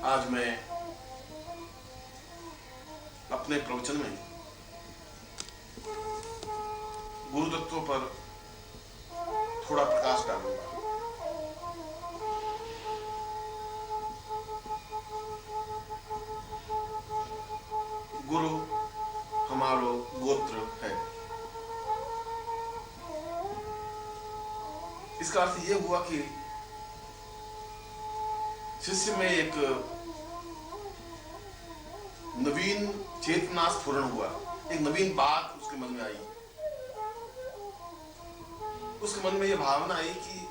आज मैं अपने प्रवचन में गुरु तत्वों पर थोड़ा प्रकाश डालूंगा। गुरु हमारो गोत्र है। इसका अर्थ यह हुआ कि शिष्य में एक नवीन चेतना स्फुरण हुआ, एक नवीन बात उसके मन में आई। उसके मन में यह भावना आई कि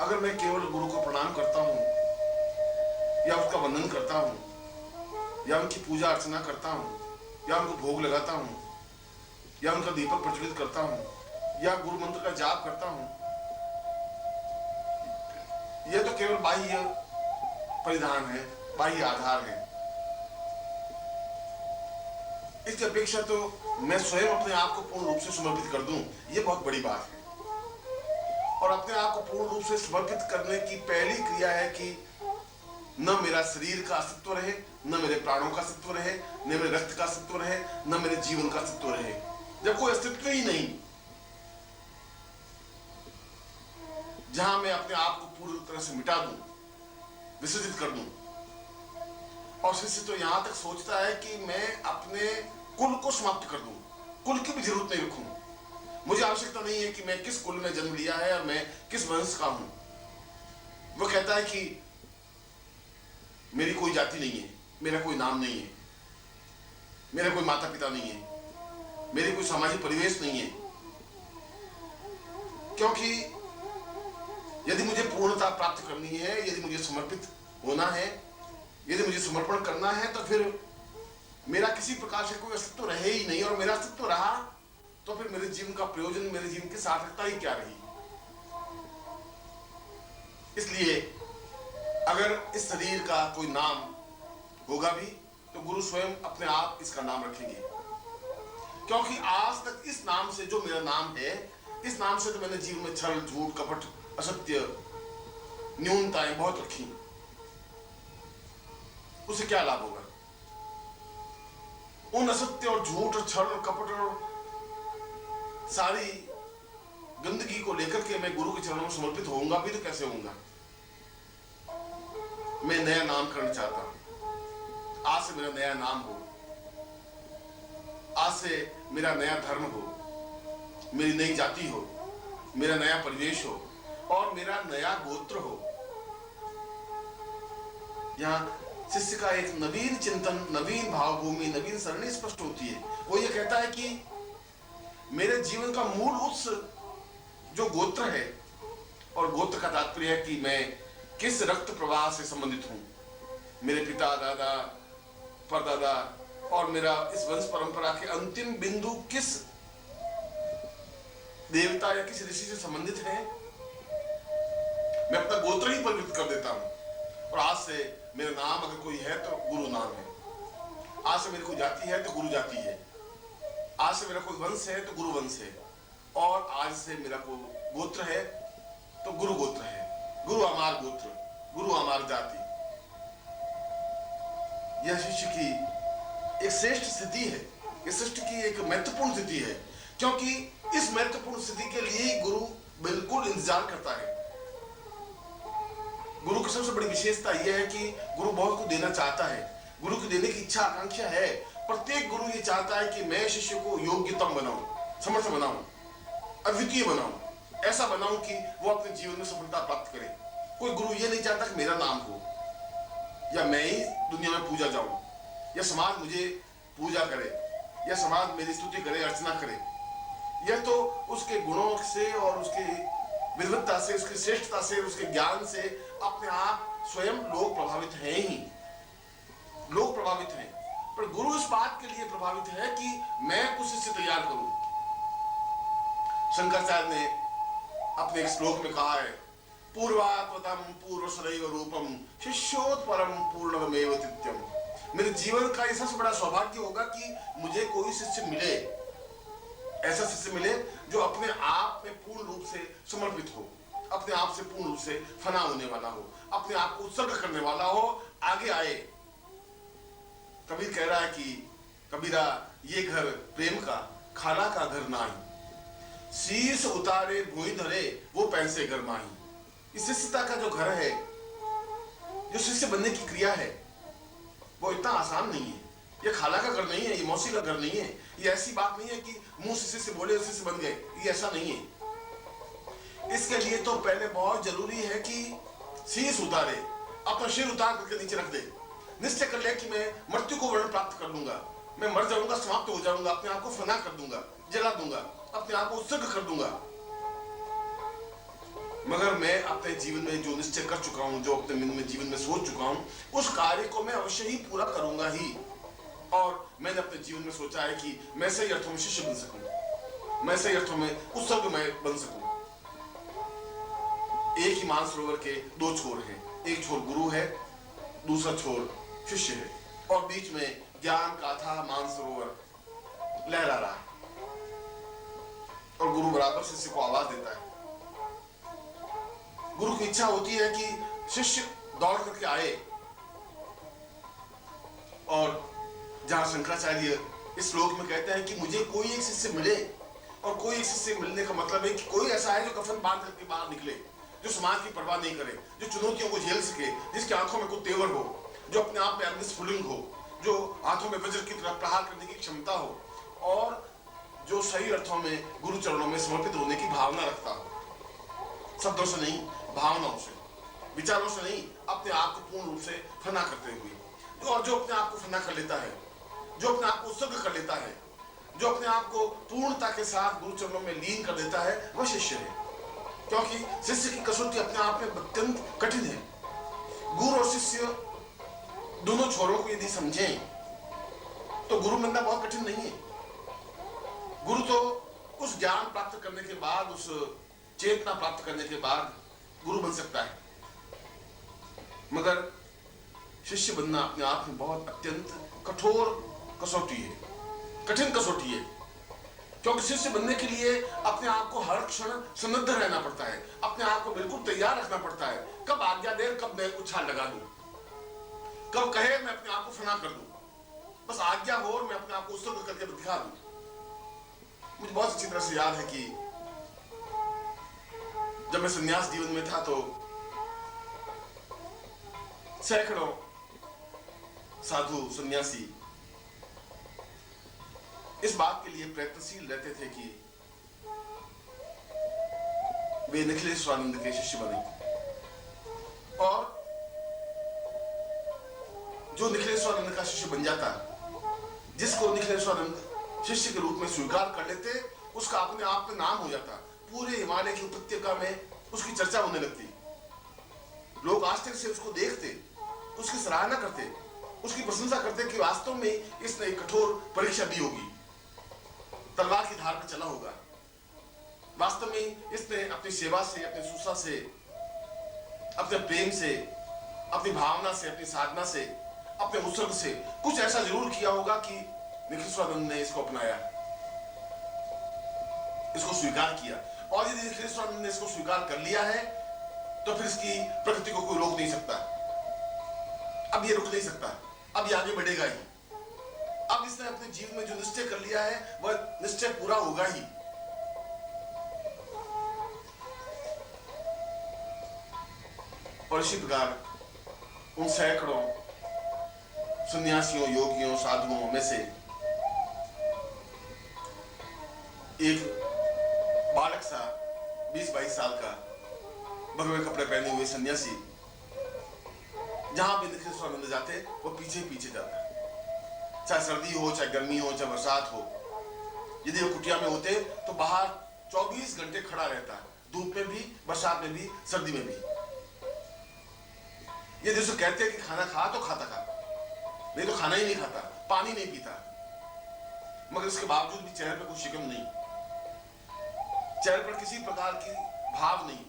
अगर मैं केवल गुरु को प्रणाम करता हूं या उसका वंदन करता हूं या उनकी पूजा अर्चना करता हूं या उनको भोग लगाता हूं या उनका दीपक प्रज्वलित करता हूं या गुरु मंत्र का जाप करता हूं, यह तो केवल बाह्य परिधान है, बाह्य आधार है। इसकी अपेक्षा तो मैं स्वयं अपने आप को पूर्ण रूप से समर्पित कर दूं, यह बहुत बड़ी बात है। और अपने आप को पूर्ण रूप से समर्पित करने की पहली क्रिया है कि न मेरा शरीर का अस्तित्व रहे, न मेरे प्राणों का अस्तित्व रहे, न मेरे रक्त का अस्तित्व रहे, न मेरे जीवन का अस्तित्व रहे। जब कोई अस्तित्व ही नहीं, जहां मैं अपने आप को पूरी तरह से मिटा दूं, विसर्जित कर दूं। और शिष्य तो यहां तक सोचता है कि मैं अपने कुल को समाप्त कर दूं, कुल की भी जरूरत नहीं रखूं। मुझे आवश्यकता नहीं है कि मैं किस कुल में जन्म लिया है और मैं किस वंश का हूं। वो कहता है कि मेरी कोई जाति नहीं है, मेरा कोई नाम नहीं है, मेरे कोई माता पिता नहीं है, मेरी कोई सामाजिक परिवेश नहीं है। क्योंकि यदि मुझे पूर्णता प्राप्त करनी है, यदि मुझे समर्पित होना है, यदि मुझे समर्पण करना है, तो फिर मेरा किसी प्रकार से कोई अस्तित्व रहे ही नहीं। और मेरा अस्तित्व रहा तो फिर मेरे जीवन का प्रयोजन, मेरे जीवन की सार्थकता ही क्या रही। इसलिए अगर इस शरीर का कोई नाम होगा भी तो गुरु स्वयं अपने आप इसका नाम रखेंगे। क्योंकि आज तक इस नाम से, जो मेरा नाम है, इस नाम से तो मैंने जीवन में छल, झूठ, कपट, असत्य, न्यूनताएं बहुत रखी। उसे क्या लाभ होगा? उन असत्य और झूठ और छल और कपट और सारी गंदगी को लेकर के मैं गुरु के चरणों में समर्पित होऊंगा भी तो कैसे होऊंगा? मैं नया नाम करना चाहता हूं। आज से मेरा नया नाम हो, आज से मेरा नया धर्म हो, मेरी नई जाति हो, मेरा नया परिवेश हो और मेरा नया गोत्र हो। यहां शिष्य का एक नवीन चिंतन, नवीन भावभूमि, नवीन सरणी स्पष्ट होती है। वो ये कहता है कि मेरे जीवन का मूल उत्स जो गोत्र है, और गोत्र का तात्पर्य है कि मैं किस रक्त प्रवाह से संबंधित हूं। मेरे पिता, दादा, परदादा और मेरा इस वंश परंपरा के अंतिम बिंदु किस देवता या किस ऋषि से संबंधित है, मैं अपना गोत्र ही परिवर्तित कर देता हूं। और आज से मेरा नाम अगर कोई है तो गुरु नाम है, आज से मेरी कोई जाति है तो गुरु जाति है, आज से मेरा कोई वंश है तो गुरु वंश है, और आज से मेरा कोई गोत्र है तो गुरु गोत्र है। गुरु अमार गोत्र, गुरु अमार जाति। यह शिष्य की एक श्रेष्ठ स्थिति है, यह शिष्य की एक महत्वपूर्ण स्थिति है। क्योंकि इस महत्वपूर्ण स्थिति के लिए ही गुरु बिल्कुल इंतजार करता है। गुरु की सबसे बड़ी विशेषता यह है कि गुरु बहुत कुछ देना चाहता है, गुरु की देने की इच्छा आकांक्षा है। प्रत्येक गुरु ये चाहता है कि मैं शिष्य को योग्यतम बनाऊं, समर्थ बनाऊं, अद्वितीय बनाऊं, ऐसा बनाऊं कि वो अपने जीवन में सफलता प्राप्त करे। कोई गुरु ये नहीं चाहता कि मेरा नाम हो या मैं ही दुनिया में पूजा जाऊं या समाज मुझे पूजा करे या समाज मेरी स्तुति करे, अर्चना करे। यह तो उसके गुणों से और उसके विद्वत्ता से, उसकी श्रेष्ठता से, उसके ज्ञान से अपने आप स्वयं लोग प्रभावित हैं ही, लोग प्रभावित हैं। पर गुरु इस बात के लिए प्रभावित है कि मैं कुछ शिष्य तैयार करूं। शंकराचार्य ने अपने एक श्लोक में कहा है, पूर्वात्मतम पूर्वसदैव रूपम शिष्योत्परम पूर्णमेव तित्यम। मेरे जीवन का यह सबसे बड़ा सौभाग्य होगा कि मुझे कोई शिष्य मिले, ऐसा शिष्य मिले जो अपने आप में पूर्ण रूप से समर्पित हो, अपने आप से पूर्ण रूप से फना होने वाला हो, अपने आप को उत्सर्ग करने वाला हो, आगे आए। कबीर कह रहा है कि कबीरा ये घर प्रेम का, खाना का घर नाई, शीश उतारे भूई धरे वो पैसे घर माही। इस शिष्यता का जो घर है, जो शिष्य बनने की क्रिया है, वो इतना आसान नहीं है। ये खाला का घर नहीं है, ये मौसी का घर नहीं है, ये ऐसी बात नहीं है कि मुंह से शिष्य बोले शिष्य बन गए, ये ऐसा नहीं है। इसके लिए तो पहले बहुत जरूरी है कि शीश उतारे, अपना सिर उतार करके नीचे रख दे, निश्चय कर ले कि मैं मृत्यु को वर्ण प्राप्त कर लूंगा, मैं मर जाऊंगा, समाप्त हो जाऊंगा, अपने आप को फना कर दूंगा, जला दूंगा, अपने आप को उत्सर्ग कर दूंगा। मगर मैं अपने जीवन में जो निश्चय कर चुका हूं, जो अपने मन में जीवन में सोच चुका हूं, उस कार्य को मैं अवश्य ही पूरा करूंगा ही। और मैंने अपने जीवन में सोचा है कि मैं सही अर्थों में शिष्य बन सकूं, मैं सही अर्थों में उत्सर्गमय बन सकूं। एक ही मानसरोवर के दो छोर हैं, एक छोर गुरु है, दूसरा छोर शिष्य है, और बीच में ज्ञान का अथाह मानसरोवर लहरा रहा है, और गुरु बराबर शिष्य को आवाज देता है। गुरु की इच्छा होती है कि शिष्य दौड़ करके आए, और जहां शंकराचार्य इस श्लोक में कहते हैं कि मुझे कोई एक शिष्य मिले, और कोई एक शिष्य मिलने का मतलब है कि कोई ऐसा है जो कफन बांध करके बाहर निकले, जो समाज की परवाह नहीं करे, जो चुनौतियों को झेल सके, जिसकी आंखों में कोई तेवर हो, जो अपने आप में अग्निस्फुलिंग हो, जो हाथों में वज्र की तरह प्रहार करने की क्षमता हो, और जो सही अर्थों में गुरु चरणों में समर्पित होने की भावना रखता हो। शब्दों से नहीं, भावनाओं से, विचारों से नहीं, अपने आप को पूर्ण रूप से फना करते हुए। और जो अपने आप को फना कर लेता है, जो अपने आप को उत्सर्ग कर लेता है, जो अपने आप को पूर्णता के साथ गुरु चरणों में लीन कर देता है, वह शिष्य है। क्योंकि शिष्य की कसौटी अपने आप में अत्यंत कठिन है। गुरु और शिष्य दोनों छोरों को यदि समझें तो गुरु बनना बहुत कठिन नहीं है। गुरु तो उस ज्ञान प्राप्त करने के बाद, उस चेतना प्राप्त करने के बाद गुरु बन सकता है, मगर शिष्य बनना अपने आप में बहुत अत्यंत कठोर कसौटी है, कठिन कसौटी है। क्योंकि शिष्य बनने के लिए अपने आप को हर क्षण सन्नद्ध रहना पड़ता है, अपने आप को बिल्कुल तैयार रखना पड़ता है। कब आज्ञा दे, कब मैं उछाल लगा दूं, कब कहे मैं अपने आप को फना कर दूं, बस आज्ञा हो और मैं अपने आप को उत्सर्ग करके दिखा दूं। मुझे बहुत अच्छी तरह से याद है कि जब मैं संन्यास जीवन में था तो सैकड़ों साधु सन्यासी इस बात के लिए प्रयत्नशील रहते थे कि वे निखिलेश्वरानंद के शिष्य बने, और जो निखिलेश्वरानंद का शिष्य बन जाता, जिसको निखिलेश्वरानंद शिष्य के रूप में स्वीकार कर लेते, उसका अपने आप में नाम हो जाता। पूरे हिमालय की उपत्यका में उसकी चर्चा होने लगती, लोग आश्चर्य से उसको देखते, उसकी सराहना करते, उसकी प्रशंसा करते कि वास्तव में इसने एक कठोर परीक्षा दी होगी, तलवार की धार पर चला होगा, वास्तव में इसने अपनी सेवा से, अपनी सुसा से, अपने प्रेम से, अपनी भावना से, अपनी साधना से, अपने उत्सर्ग से कुछ ऐसा जरूर किया होगा कि निखिलेश्वरानंद ने इसको अपनाया, इसको स्वीकार किया। और यदि निखिलेश्वरानंद ने इसको स्वीकार कर लिया है तो फिर इसकी प्रकृति को कोई रोक नहीं सकता, अब ये रुक नहीं सकता, अब ये आगे बढ़ेगा ही। अब इसने अपने जीवन में जो निश्चय कर लिया है वह निश्चय पूरा होगा ही। और इसी प्रकार उन सैकड़ों सन्यासियों, योगियों, साधुओं में से एक बालक सा 20-22 साल का भगवे कपड़े पहने हुए सन्यासी जहां भी निखिलेश्वरानंद जाते वो पीछे पीछे जाता, चाहे सर्दी हो, चाहे गर्मी हो, चाहे बरसात हो। यदि वो कुटिया में होते तो बाहर 24 घंटे खड़ा रहता, धूप में भी, बरसात में भी, सर्दी में भी। यदि उसे कहते कि खाना खा तो खाता खा, नहीं तो खाना ही नहीं खाता, पानी नहीं पीता, मगर इसके बावजूद भी चेहरे पर कोई शिकन नहीं, चेहरे पर किसी प्रकार की भाव नहीं।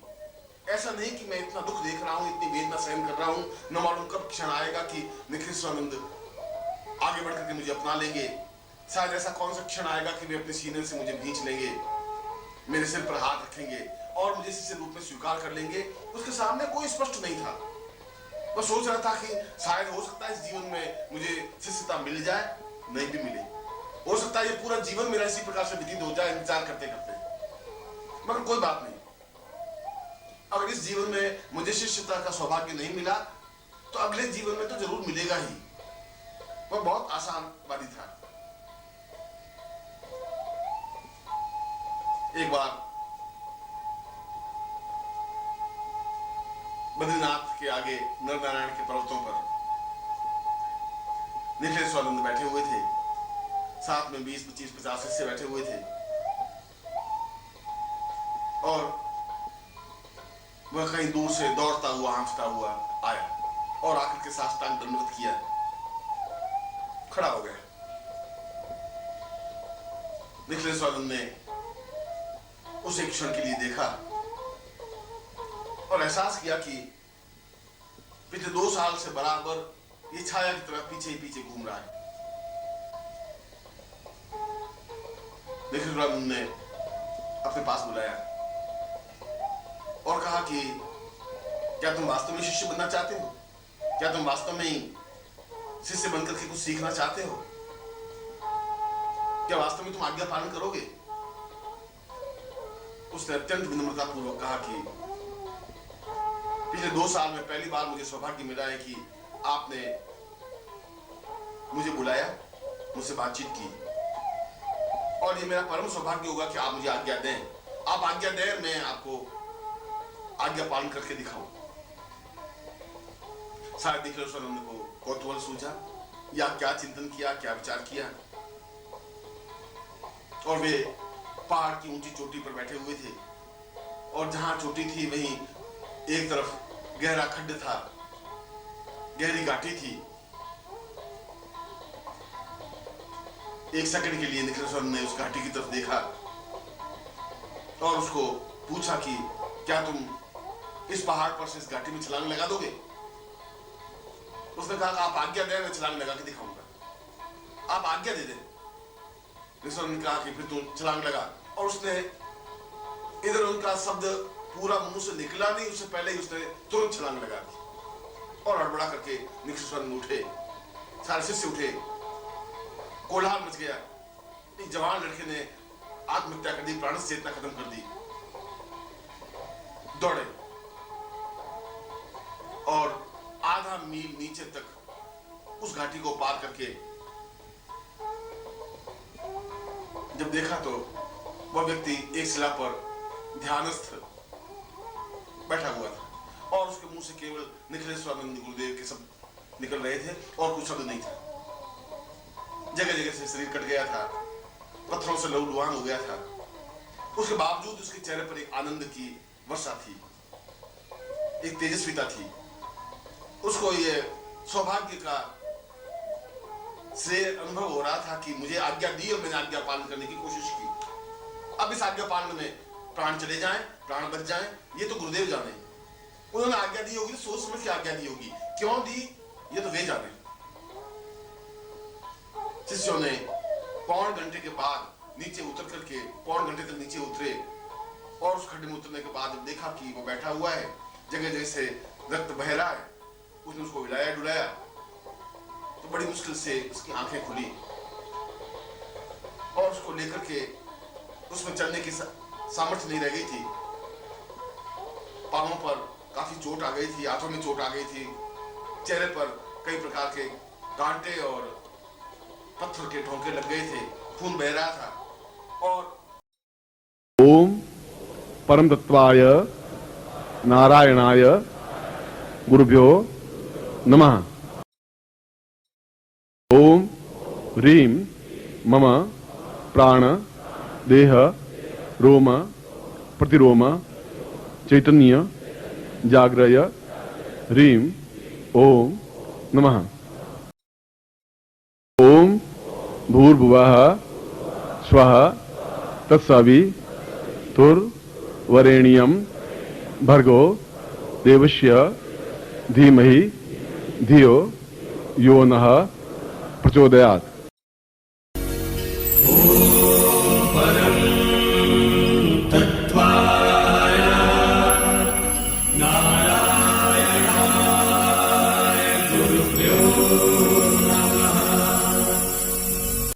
ऐसा नहीं कि मैं इतना दुख देख रहा हूं, इतनी वेदना सहन कर रहा हूं, न मालूम कब क्षण आएगा कि निखिलेश्वरानंद आगे बढ़कर के मुझे अपना लेंगे, शायद ऐसा कौन सा क्षण आएगा कि वे अपने सीने से मुझे खींच लेंगे, मेरे सिर पर हाथ रखेंगे और मुझे शिष्य रूप में स्वीकार कर लेंगे। उसके सामने कोई स्पष्ट नहीं था, मैं सोच रहा था कि शायद हो सकता है इस जीवन में मुझे शिष्यता मिल जाए, नहीं भी मिले। हो सकता है ये पूरा जीवन मेरा इसी प्रकार से व्यतीत हो जाए इंतजार करते करते, मगर कोई बात नहीं। अगर इस जीवन में मुझे शिष्यता का सौभाग्य नहीं मिला तो अगले जीवन में तो जरूर मिलेगा ही। वह बहुत आसान वाली था। एक बार बद्रीनाथ के आगे नरनारायण के पर्वतों पर निखिलेश्वरानंद बैठे हुए थे, साथ में 20, 25, 50 शिष्य बैठे हुए थे और वह कहीं दूर से दौड़ता हुआ हाँफता हुआ आया और आकर के साष्टांग दंडवत किया, खड़ा हो गया। निखिलेश्वरानंद ने उसे एक क्षण के लिए देखा और एहसास किया कि पिछले 2 साल से बराबर ये छाया की तरह पीछे ही पीछे घूम रहा है। निखिलेश्वरानंद ने अपने पास बुलाया और कहा कि क्या तुम वास्तव में शिष्य बनना चाहते हो? क्या तुम वास्तव में ही शिष्य बनकर के कुछ सीखना चाहते हो? क्या वास्तव में तुम आज्ञा पालन करोगे? उसने अत्यंत विनम्रता पूर्वक कहा कि पिछले 2 साल में पहली बार मुझे सौभाग्य मिला है कि आपने मुझे बुलाया, मुझसे बातचीत की और ये मेरा परम सौभाग्य होगा कि आप मुझे आज्ञा दें। आप आज्ञा दें, मैं आपको आज्ञा पालन करके दिखाऊं। शायद निखिलेश्वरानंद को कौतूहल सूझा या क्या चिंतन किया, क्या विचार किया, और वे पहाड़ की ऊंची चोटी पर बैठे हुए थे और जहां चोटी थी वहीं एक तरफ गहरा खड्ड था, गहरी घाटी थी। एक सेकंड के लिए निखिलेश्वरानंद ने उस घाटी की तरफ देखा और उसको पूछा कि क्या तुम इस पहाड़ पर से इस घाटी में छलांग लगा दोगे? उसने कहा आप आज्ञा दें, मैं छलांग लगा के दिखाऊंगा। आप आज्ञा दे दें। निखिलेश्वरानंद ने कहा कि फिर तुम छलांग लगा, और उसने इधर उनका शब्द पूरा मुंह से निकला नहीं, उससे पहले ही उसने तुरंत छलांग लगा दी और हड़बड़ा करके निखिलेश्वरानंद उठे, सारे शिष्य उठे, कोलाहल मच गया। एक जवान लड़के ने आत्महत्या कर दी, प्राण चेतना खत्म कर दी, दौड़े और आधा मील नीचे तक उस घाटी को पार करके जब देखा तो वह व्यक्ति एक शिला पर ध्यानस्थ बैठा हुआ था और उसके मुंह से केवल निखिलेश्वरानंद गुरुदेव के शब्द निकल रहे थे और कुछ शब्द नहीं था। जगह जगह से शरीर कट गया था, पत्थरों से लहूलुहान हो गया था। उसके बावजूद उसके चेहरे पर एक आनंद की वर्षा थी, एक तेजस्विता थी। उसको ये सौभाग्य का श्रेय अनुभव हो रहा था कि मुझे आज्ञा दी और मैंने आज्ञा पालन करने की कोशिश की। अब इस आज्ञा पालन में प्राण चले जाएं, प्राण बच जाएं, ये तो गुरुदेव जाने। उन्होंने आज्ञा दी होगी, सोच समझ के आज्ञा दी होगी, क्यों दी ये तो वे जाने। शिष्यों ने 1.25 घंटे के बाद नीचे उतर करके 1.25 घंटे तक नीचे उतरे और उस खड्डे में उतरने के बाद देखा कि वो बैठा हुआ है, जगह जगह से रक्त बह रहा है। उसने उसको हिलाया डुलाया तो बड़ी मुश्किल से उसकी आंखें खुली और उसको लेकर के उसमें चलने की सामर्थ्य नहीं रह गई थी। पांवों पर काफी चोट आ गई थी, हाथों में चोट आ गई थी, चेहरे पर कई प्रकार के कांटे और पत्थर के ठोंके लग गए थे, खून बह रहा था। और ओम परम तत्वाय नारायणाय गुरुभ्यो नमः। ओम ह्रीं मम प्राण देह रोम प्रतिरोम चैतन्य जाग्रय ह्रीं ओम नमः। ओम भूर्भुवः स्वः तत्सवितुर्वरेण्यं भर्गो देवस्य धीमहि धियो यो नः प्रचोदयात्।